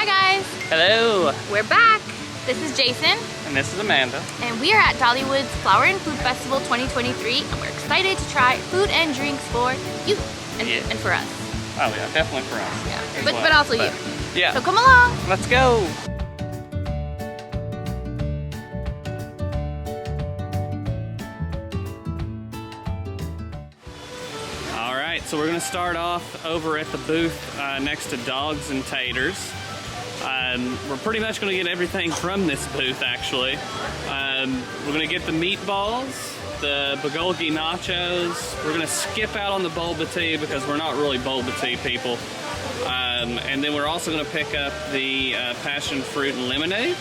Hi guys! Hello! We're back! This is Jason. And this is Amanda. And we are at Dollywood's Flower and Food Festival 2023 and we're excited to try food and drinks for you and for us. Oh yeah, definitely for us. Yeah, but also you. Yeah. So come along! Let's go! Alright, so we're going to start off over at the booth next to Dogs and Taters. We're pretty much going to get everything from this booth, actually. We're going to get the meatballs, the bulgogi nachos. We're going to skip out on the boba tea because we're not really boba tea people. And then we're also going to pick up the passion fruit and lemonade.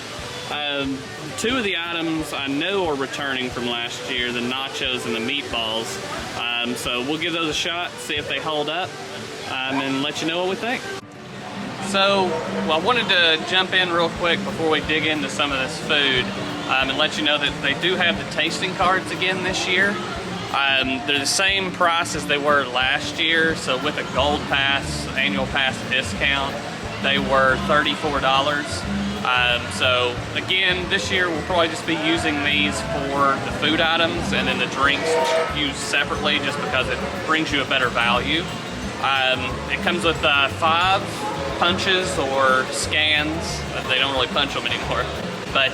Two of the items I know are returning from last year, the nachos and the meatballs. So we'll give those a shot, see if they hold up, and let you know what we think. So, I wanted to jump in real quick before we dig into some of this food and let you know that they do have the tasting cards again this year. They're the same price as they were last year, so with a gold pass, annual pass discount, they were $34. So again, this year we'll probably just be using these for the food items, and then the drinks used separately just because it brings you a better value. It comes with 5 punches or scans. They don't really punch them anymore. But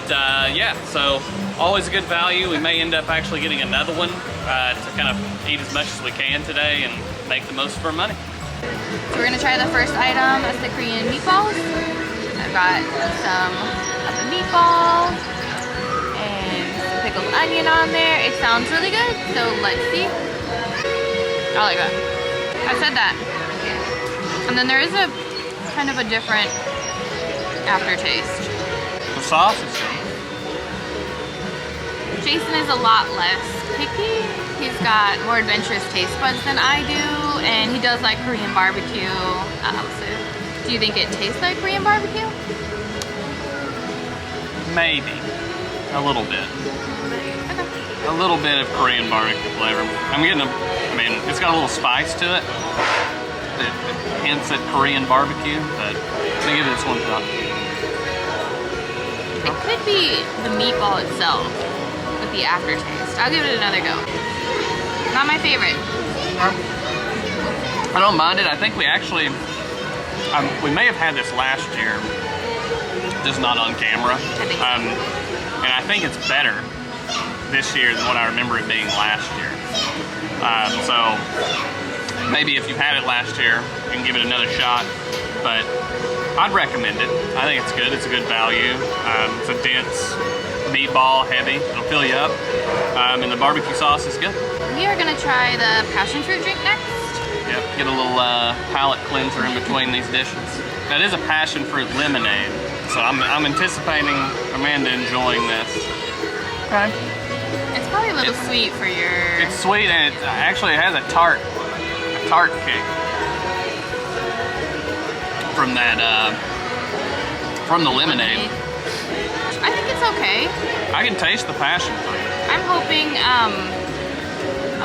yeah, so always a good value. We may end up actually getting another one to kind of eat as much as we can today and make the most of our money. So we're gonna try the first item, that's the Korean meatballs. I've got some of the meatball and some pickled onion on there. It sounds really good, so let's see. I like that. I said that. And then there is a kind of a different aftertaste. The sauce is good. Jason is a lot less picky. He's got more adventurous taste buds than I do, and he does like Korean barbecue. So do you think it tastes like Korean barbecue? Maybe. A little bit. Okay. A little bit of Korean barbecue flavor. I mean, it's got a little spice to it. It hints at Korean barbecue, but let me give this one a shot. It could be the meatball itself with the aftertaste. I'll give it another go. Not my favorite. I don't mind it. I think we actually, we may have had this last year, just not on camera. And I think it's better this year than what I remember it being last year. So maybe if you've had it last year, you can give it another shot. But I'd recommend it. I think it's good. It's a good value. It's a dense meatball, heavy. It'll fill you up. And the barbecue sauce is good. We are gonna try the passion fruit drink next. Yep, get a little palate cleanser in between these dishes. That is a passion fruit lemonade, so I'm anticipating Amanda enjoying this. Okay. It's probably a little sweet for your... It's sweet, and it actually has a tart kick from that, from the lemonade. I think it's okay. I can taste the passion fruit. I'm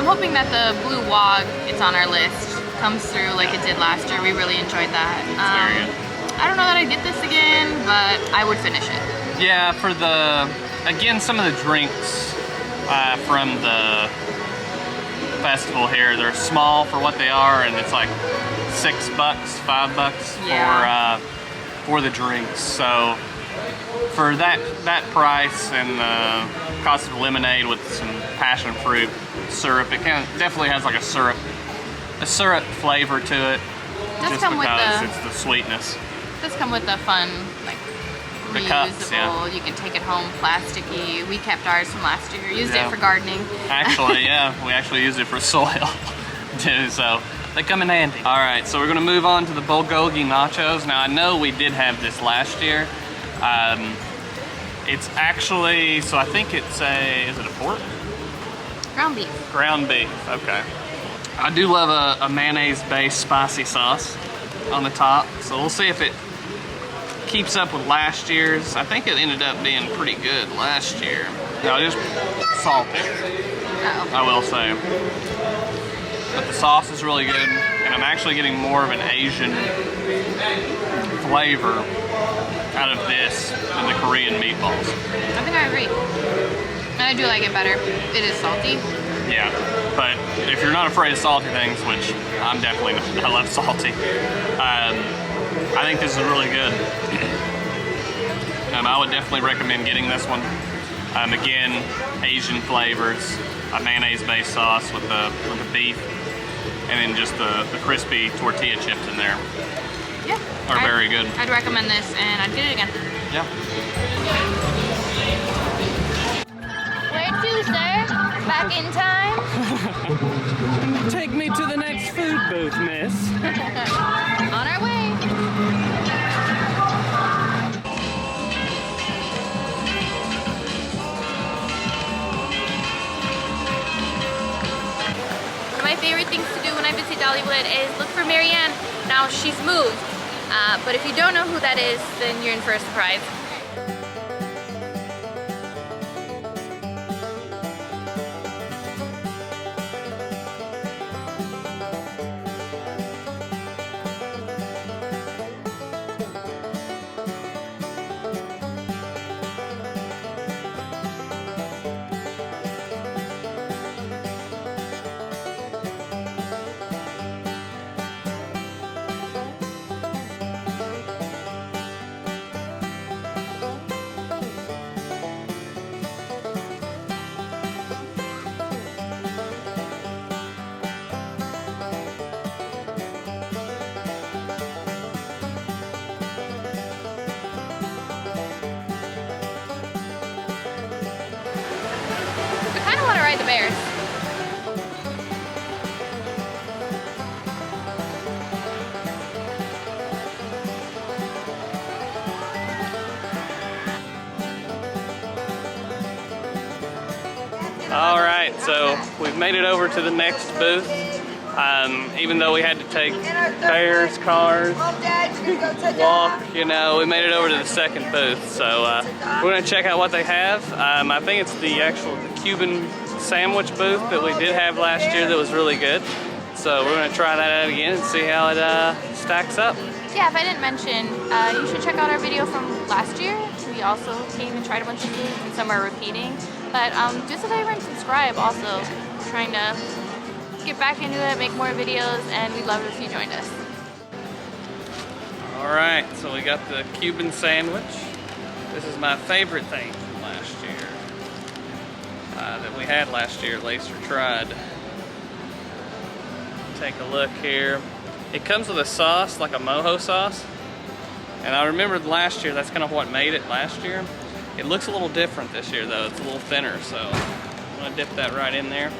hoping that the blue wog, it's on our list, comes through like it did last year. We really enjoyed that. Very good. I don't know that I'd get this again, but I would finish it. Yeah, for again, some of the drinks from the festival here, they're small for what they are, and it's like $6, $5 for the drinks. So for that price and the cost of lemonade with some passion fruit syrup, it definitely has like a syrup flavor to it. Just because it's the sweetness. It does come with the fun, like, the reusable, cups, yeah. You can take it home, plasticky. We kept ours from last year, used it for gardening. Actually, yeah, we actually used it for soil too, so they come in handy. All right, so we're gonna move on to the bulgogi nachos. Now I know we did have this last year. It's actually, so I think it's is it a pork? Ground beef. Ground beef, okay. I do love a mayonnaise-based spicy sauce on the top, so we'll see if it keeps up with last year's. I think it ended up being pretty good last year. No, just salty, I will say. But the sauce is really good, and I'm actually getting more of an Asian flavor out of this than the Korean meatballs. I think I agree. And I do like it better. It is salty. Yeah, but if you're not afraid of salty things, which I'm definitely not, I love salty, I think this is really good. I would definitely recommend getting this one. Again, Asian flavors, a mayonnaise-based sauce with the beef, and then just the crispy tortilla chips in there. Yeah. Are very good. I'd recommend this, and I'd get it again. Yeah. Where to, sir? Back in time? Take me to the next food booth, miss. On our way. One of my favorite things to do when I visit Dollywood is look for Marianne. Now, she's moved, but if you don't know who that is, then you're in for a surprise. The bears. All right, so we've made it over to the next booth. Even though we had to take bears, cars, walk, you know, we made it over to the second booth. So we're gonna check out what they have. I think it's the actual Cuban sandwich booth that we did have last year that was really good. So we're gonna try that out again and see how it stacks up. Yeah, if I didn't mention, you should check out our video from last year. We also came and tried a bunch of foods, and some are repeating. But do us a favor and subscribe also. We're trying to get back into it, make more videos, and we'd love it if you joined us. All right, so we got the Cuban sandwich. This is my favorite thing from last year. That we had last year at least, or tried. Take a look here. It comes with a sauce, like a mojo sauce. And I remembered last year, that's kind of what made it last year. It looks a little different this year though, it's a little thinner, so I'm gonna dip that right in there.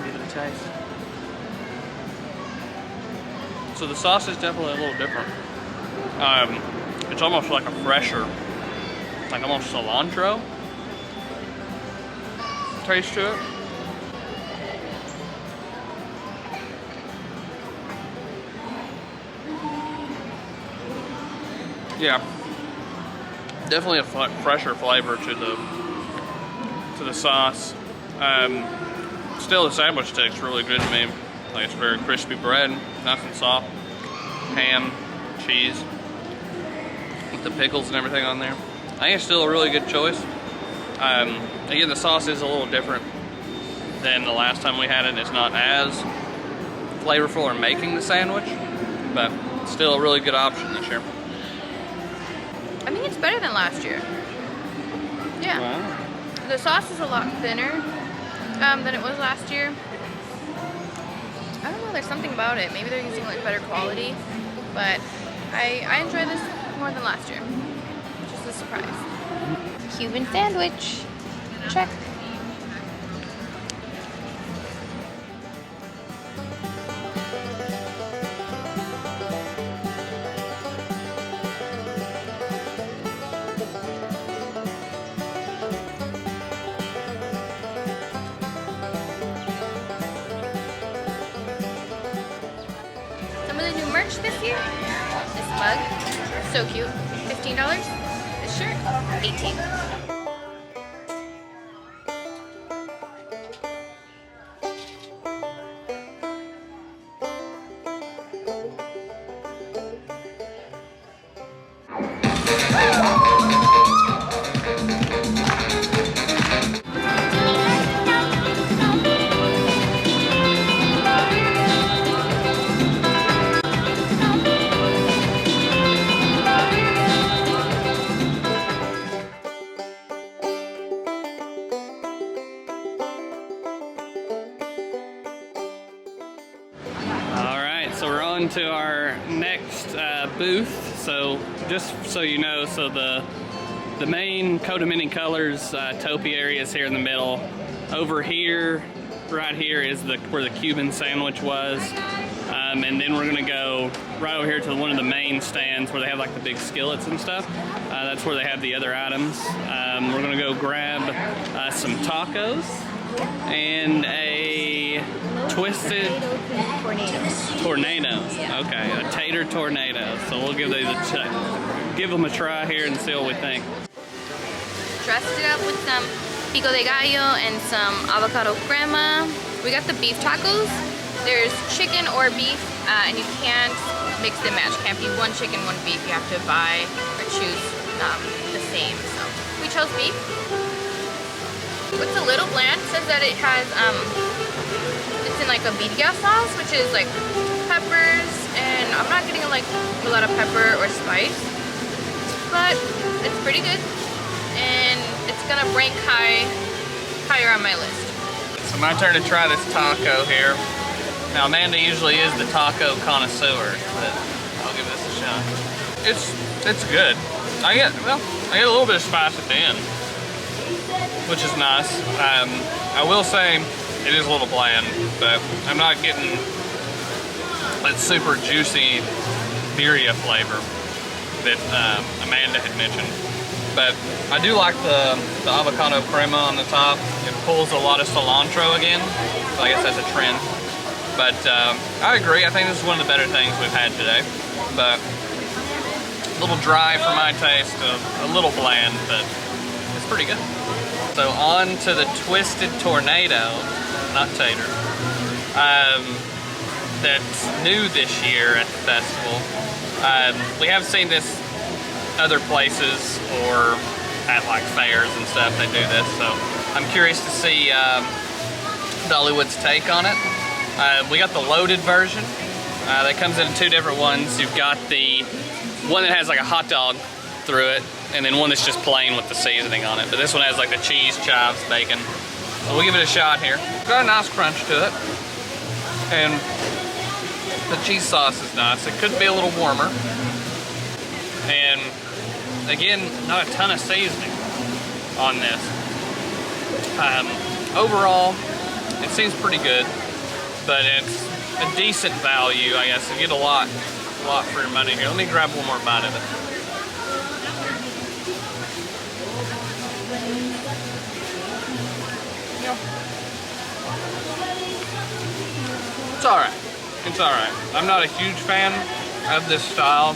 Give it a taste. So the sauce is definitely a little different. It's almost like a fresher, like almost cilantro taste to it. Yeah, definitely a fresher flavor to the sauce. Still, the sandwich tastes really good to me. Like, it's very crispy bread, nice and soft. Ham, cheese, with the pickles and everything on there. I think it's still a really good choice. Again, the sauce is a little different than the last time we had it. It's not as flavorful or making the sandwich, but still a really good option this year. I think it's better than last year. Yeah. Wow. The sauce is a lot thinner than it was last year. I don't know, there's something about it. Maybe they're using like better quality, but I enjoy this more than last year, which is a surprise. Cuban sandwich. Check. Some of the new merch this year. This mug, so cute. $15. This shirt, $18. booth. So just so you know, so the main coat of many colors topiary is here in the middle. Over here, right here is where the Cuban sandwich was. And then we're gonna go right over here to one of the main stands where they have like the big skillets and stuff. That's where they have the other items. We're gonna go grab some tacos and a twisted tornado. Okay, a tater tornado. So we'll give them a try here and see what we think. Dressed it up with some pico de gallo and some avocado crema. We got the beef tacos. There's chicken or beef, and you can't mix and match. Can't be one chicken, one beef. You have to buy or choose the same. So we chose beef. What's a little bland says that it has it's in like a birria sauce, which is like peppers, and I'm not getting like a lot of pepper or spice, but it's pretty good, and it's gonna rank higher on my list. So my turn to try this taco here. Now Amanda usually is the taco connoisseur, but I'll give this a shot. It's good. I get a little bit of spice at the end, which is nice. I will say it is a little bland, but I'm not getting that super juicy birria flavor that Amanda had mentioned. But I do like the avocado crema on the top. It pulls a lot of cilantro again, so I guess that's a trend. But I agree, I think this is one of the better things we've had today. But a little dry for my taste, a little bland, but it's pretty good. So on to the twisted tornado, not tater, that's new this year at the festival. We have seen this other places or at like fairs and stuff, they do this. So I'm curious to see Dollywood's take on it. We got the loaded version. That comes in two different ones. You've got the one that has like a hot dog through it, and then one that's just plain with the seasoning on it. But this one has like the cheese, chives, bacon. So we'll give it a shot here. Got a nice crunch to it. And the cheese sauce is nice. It could be a little warmer. And again, not a ton of seasoning on this. Overall, it seems pretty good, but it's a decent value, I guess. You get a lot for your money here. Let me grab one more bite of it. It's alright. It's alright. I'm not a huge fan of this style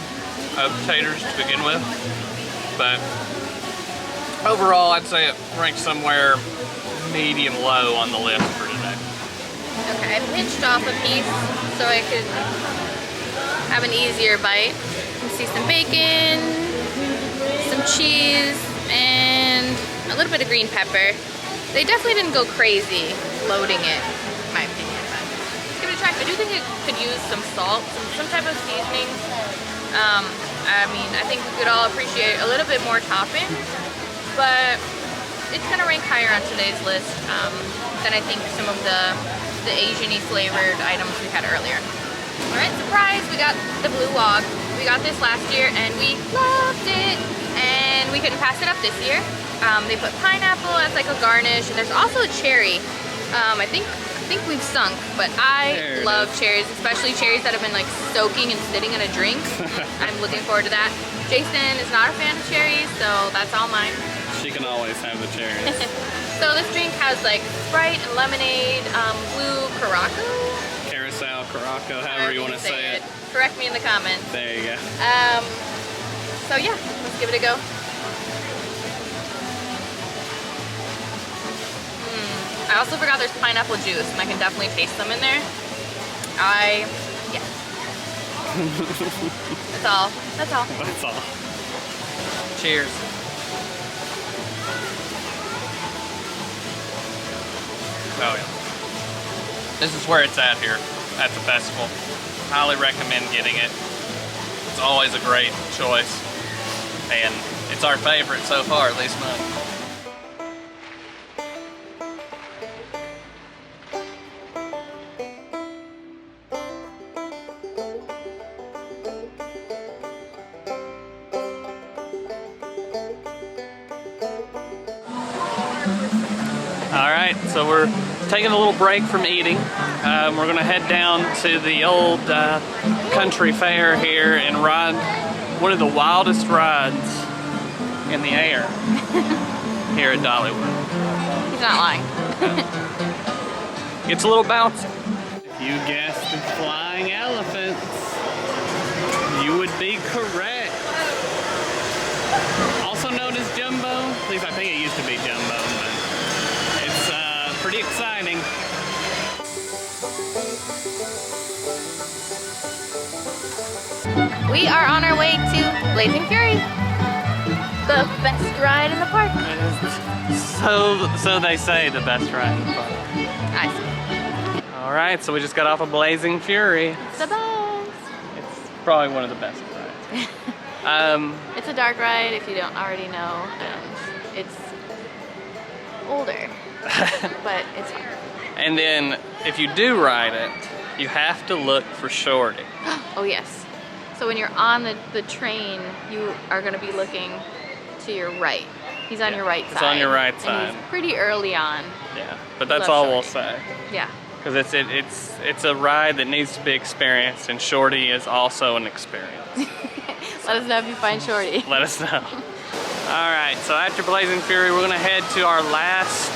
of taters to begin with, but overall I'd say it ranks somewhere medium low on the list for today. Okay, I pinched off a piece so I could have an easier bite. You can see some bacon, some cheese, and a little bit of green pepper. They definitely didn't go crazy loading it, in my opinion, but let's give it a try. I do think it could use some salt, some type of seasoning. I mean, I think we could all appreciate a little bit more topping, but it's gonna rank higher on today's list than I think some of the Asian-y flavored items we had earlier. All right, surprise, we got the blue wog. We got this last year and we loved it, and we couldn't pass it up this year. They put pineapple as like a garnish, and there's also a cherry. I think we've sunk, but I love cherries, especially cherries that have been like soaking and sitting in a drink. I'm looking forward to that. Jason is not a fan of cherries, so that's all mine. She can always have the cherries. So this drink has like Sprite and lemonade, blue Caraco? Carousel, Caraco, however you want to say it. Correct me in the comments. There you go. So yeah, let's give it a go. I also forgot there's pineapple juice, and I can definitely taste them in there. Yeah. That's all. That's all. That's all. Cheers. Oh yeah. This is where it's at here at the festival. Highly recommend getting it. It's always a great choice, and it's our favorite so far, at least mine. right, so we're taking a little break from eating. We're gonna head down to the old country fair here and ride one of the wildest rides in the air here at Dollywood. He's not lying. It's a little bouncy. If you guessed the flying elephants, you would be correct. Also known as Jumbo, at least I think it used to be Jumbo, but it's pretty exciting. We are on our way to Blazing Fury, the best ride in the park. So they say, the best ride in the park. I see. All right, so we just got off of Blazing Fury. It's the best. It's probably one of the best rides. It's a dark ride, if you don't already know, and it's older, but it's fun. And then, if you do ride it, you have to look for Shorty. Oh yes. So when you're on the train, you are going to be looking to your right. He's on your right side. He's on your right side. And he's pretty early on. Yeah, but that's all we'll say. Yeah. Because it's a ride that needs to be experienced, and Shorty is also an experience. Let us know if you find Shorty. Let us know. All right, so after Blazing Fury, we're gonna head to our last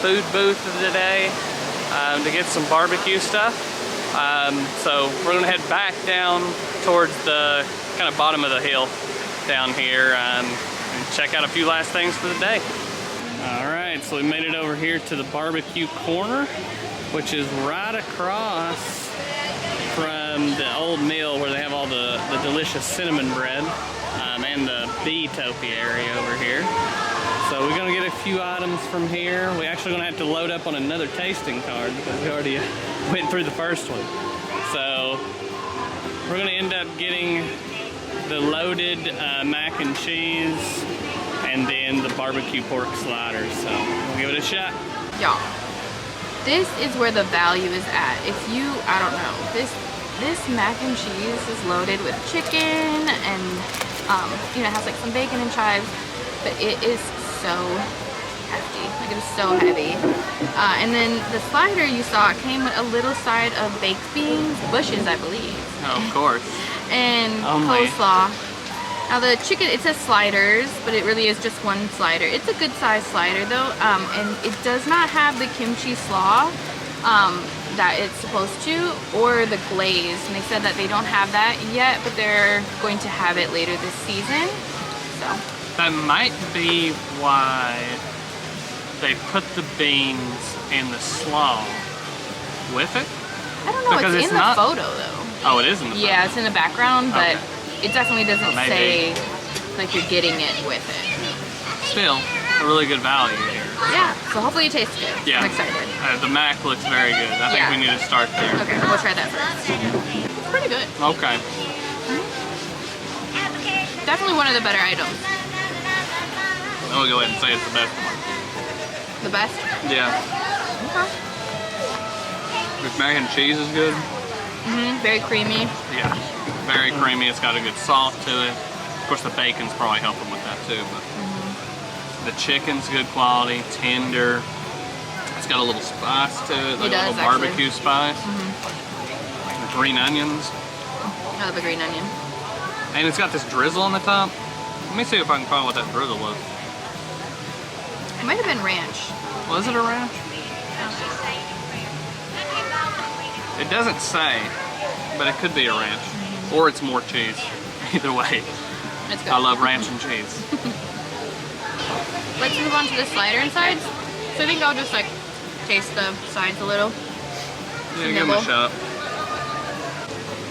food booth of the day to get some barbecue stuff. So we're gonna head back down towards the kind of bottom of the hill down here and check out a few last things for the day. All right, so we made it over here to the barbecue corner, which is right across from the old mill where they have all the delicious cinnamon bread and the bee topiary over here. So we're gonna get a few items from here. We're actually gonna have to load up on another tasting card because we already went through the first one. So we're gonna end up getting the loaded mac and cheese and then the barbecue pork sliders. So we'll give it a shot. Y'all, this is where the value is at. If you, I don't know, this mac and cheese is loaded with chicken and you know, it has like some bacon and chives, but it is so hefty. Like, it is so heavy. And then the slider you saw came with a little side of baked beans, bushes, I believe. Oh, of course. And coleslaw. Now the chicken, it says sliders, but it really is just one slider. It's a good size slider though, and it does not have the kimchi slaw that it's supposed to, or the glaze. And they said that they don't have that yet, but they're going to have it later this season. So that might be why they put the beans and the slaw with it. I don't know. Because it's in the photo though. Oh, it is in the photo. Yeah, it's in the background, but it definitely doesn't say like you're getting it with it. Still, a really good value here. Yeah, so hopefully it tastes good. Yeah. I'm excited. The mac looks very good. I think we need to start there. Okay, we'll try that first. It's pretty good. Okay. Definitely one of the better items. I'm gonna go ahead and say it's the best one. The best? Yeah. Okay. This mac and cheese is good. Very creamy. Yeah, very creamy. It's got a good salt to it. Of course, the bacon's probably helping with that too, but the chicken's good quality, tender. It's got a little spice to it, like a little barbecue spice. The green onions. I love the green onion. And it's got this drizzle on the top. Let me see if I can find what that drizzle was. It might have been ranch. Was it a ranch? It doesn't say, but it could be a ranch. Or it's more cheese. Either way. It's good. I love ranch and cheese. Let's move on to the slider and sides. So I think I'll just like taste the sides a little. Yeah, give them a shot.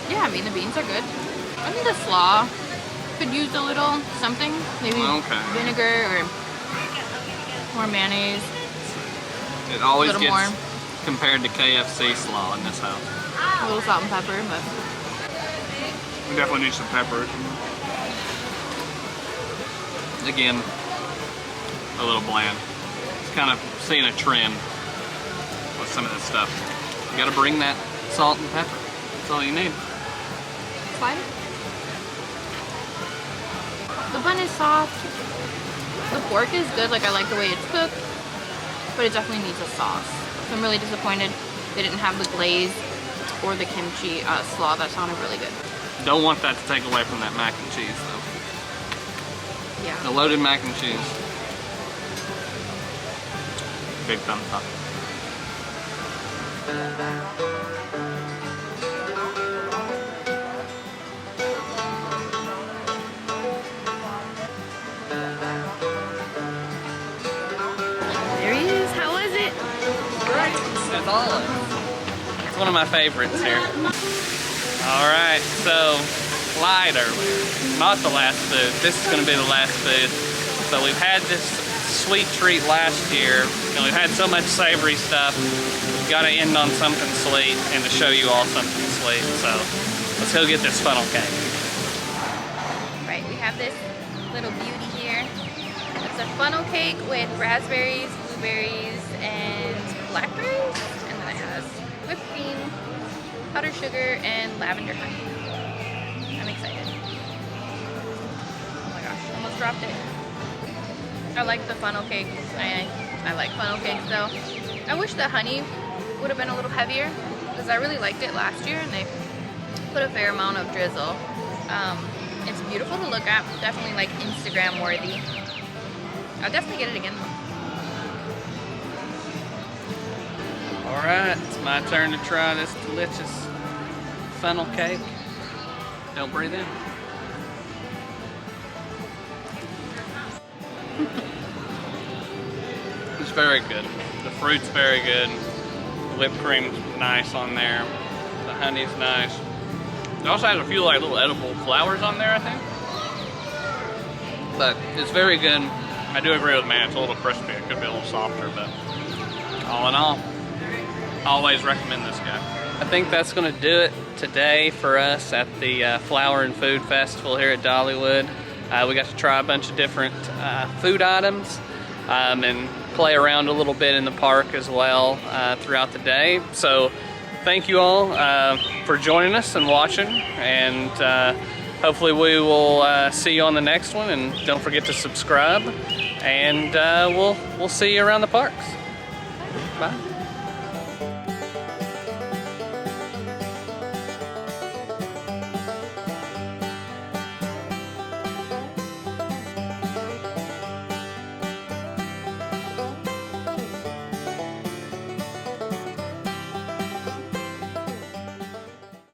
Yeah, I mean the beans are good. I think the slaw could use a little something. Maybe vinegar or more mayonnaise. It always gets compared to KFC slaw in this house. A little salt and pepper, but we definitely need some peppers. Again, a little bland. It's kind of seeing a trend with some of this stuff. You gotta bring that salt and pepper. That's all you need. Slider. The bun is soft. The pork is good, like I like the way it's cooked. but it definitely needs a sauce. So I'm really disappointed they didn't have the glaze or the kimchi slaw. That sounded really good. Don't want that to take away from that mac and cheese though. Yeah. The loaded mac and cheese. Big thumbs up. There he is. How was it? Great. As always. It's one of my favorites here. Alright, so lied earlier. Not the last food. This is going to be the last food. So we've had this sweet treat last year, and we've had so much savory stuff. We've got to end on something sweet and to show you all something sweet. So let's go get this funnel cake. Right, we have this little beauty here. It's a funnel cake with raspberries, blueberries, and blackberries. And then it has whipped cream, powdered sugar, and lavender honey. I'm excited. Oh my gosh, almost dropped it. I like the funnel cake. I like funnel cakes though. I wish the honey would have been a little heavier because I really liked it last year and they put a fair amount of drizzle. It's beautiful to look at, definitely like Instagram worthy. I'll definitely get it again though. Alright, it's my turn to try this delicious funnel cake. Don't breathe in. It's very good. The fruit's very good. The whipped cream's nice on there. The honey's nice. It also has a few like little edible flowers on there, I think. But it's very good. I do agree with man, it's a little crispy. It could be a little softer, but all in all, always recommend this guy. I think that's going to do it today for us at the Flower and Food Festival here at Dollywood. We got to try a bunch of different food items and play around a little bit in the park as well throughout the day. So thank you all for joining us and watching, and hopefully we will see you on the next one, and don't forget to subscribe, and we'll see you around the parks. Bye.